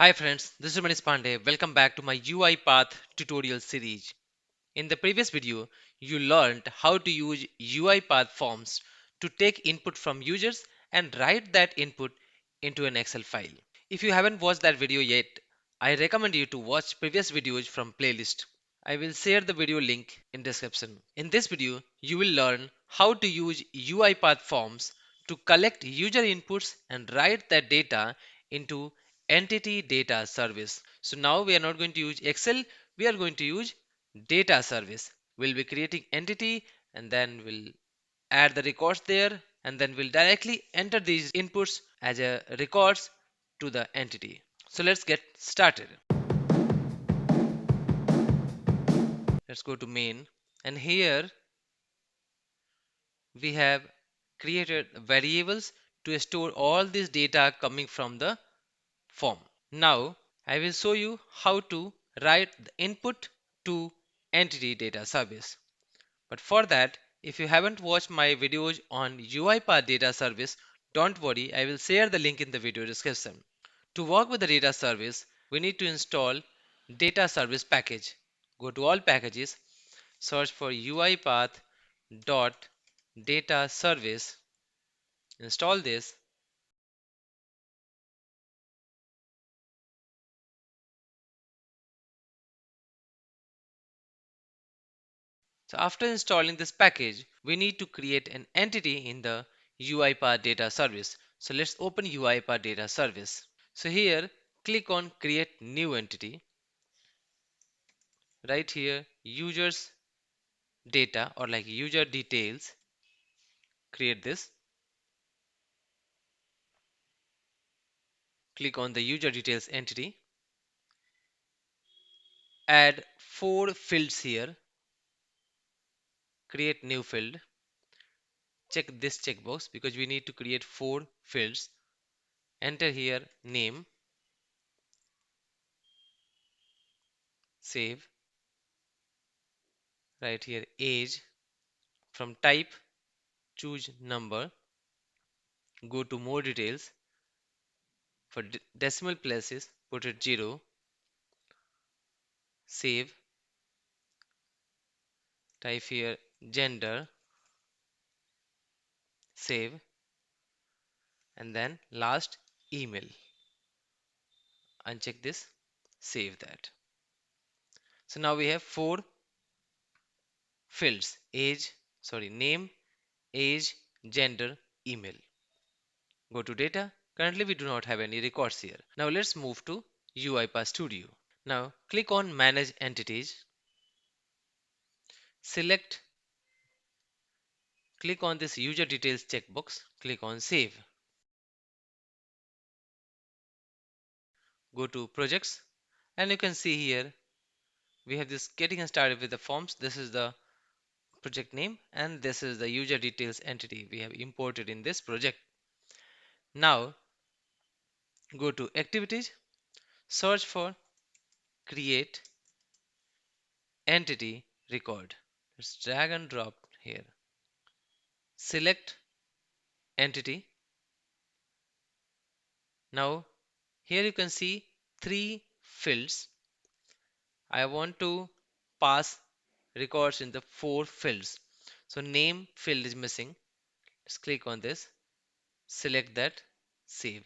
Hi friends, this is Manish Pandey. Welcome back to my UiPath tutorial series. In the previous video, you learned how to use UiPath Forms to take input from users and write that input into an Excel file. If you haven't watched that video yet, I recommend you to watch previous videos from playlist. I will share the video link in description. In this video, you will learn how to use UiPath Forms to collect user inputs and write that data into Entity Data Service. So now we are not going to use Excel, we are going to use Data Service. We'll be creating entity and then we'll add the records there and then we'll directly enter these inputs as a records to the entity. So let's get started. Let's go to main and here we have created variables to store all this data coming from the form. Now I will show you how to write the input to entity data service. But for that, if you haven't watched my videos on UiPath Data Service, don't worry, I will share the link in the video description. To work with the data service, we need to install data service package. Go to all packages, search for UiPath Data Service, install this. So after installing this package, we need to create an entity in the UiPath Data Service. So let's open UiPath Data Service. So here, click on Create New Entity. Right here, Users Data or like User Details. Create this. Click on the User Details entity. Add 4 fields here. Create new field. Check this checkbox because we need to create 4 fields. Enter here name. Save. Right here age. From type, choose number. Go to more details. For decimal places, put it 0. Save. Type here gender. Save. And then last email. Uncheck this. Save that. So now we have 4 fields: name, age, gender, email. Go to data. Currently we do not have any records here. Now let's move to UiPath Studio. Now click on Manage Entities. Select, click on this User Details checkbox. Click on Save. Go to Projects and you can see here we have this getting started with the forms. This is the project name and this is the user details entity we have imported in this project. Now go to Activities, search for Create Entity Record. Let's drag and drop here. Select Entity. Now here you can see 3 fields. I want to pass records in the 4 fields. So name field is missing. Let's click on this, select that, save.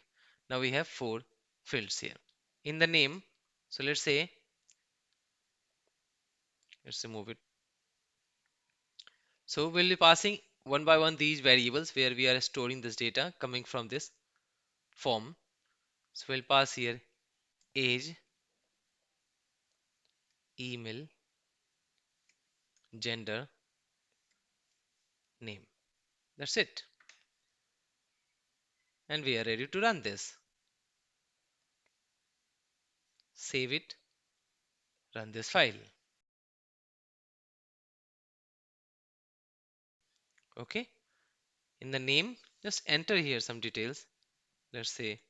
Now we have 4 fields here. In the name, so let's remove it. So we'll be passing one by one these variables where we are storing this data coming from this form. So we'll pass here age, email, gender, name. That's it. And we are ready to run this. Save it, run this file. Okay. In the name, just enter here some details. Let's say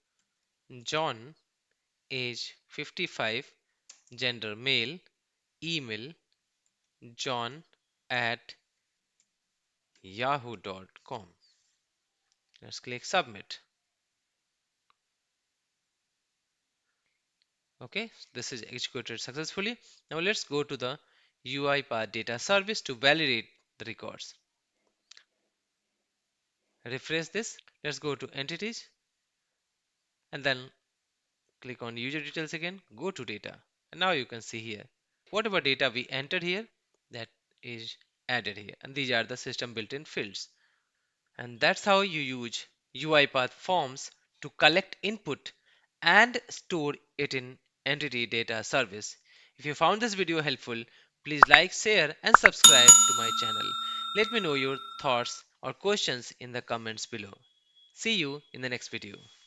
John, age 55, gender male, email john at yahoo.com. Let's click submit. Okay, this is executed successfully. Now let's go to the UiPath Data Service to validate the records. Refresh this. Let's go to Entities and then click on User Details again. Go to Data. And now you can see here whatever data we entered here, that is added here. And these are the system built-in fields. And that's how you use UiPath Forms to collect input and store it in Entity Data Service. If you found this video helpful, please like, share, and subscribe to my channel. Let me know your thoughts or questions in the comments below. See you in the next video.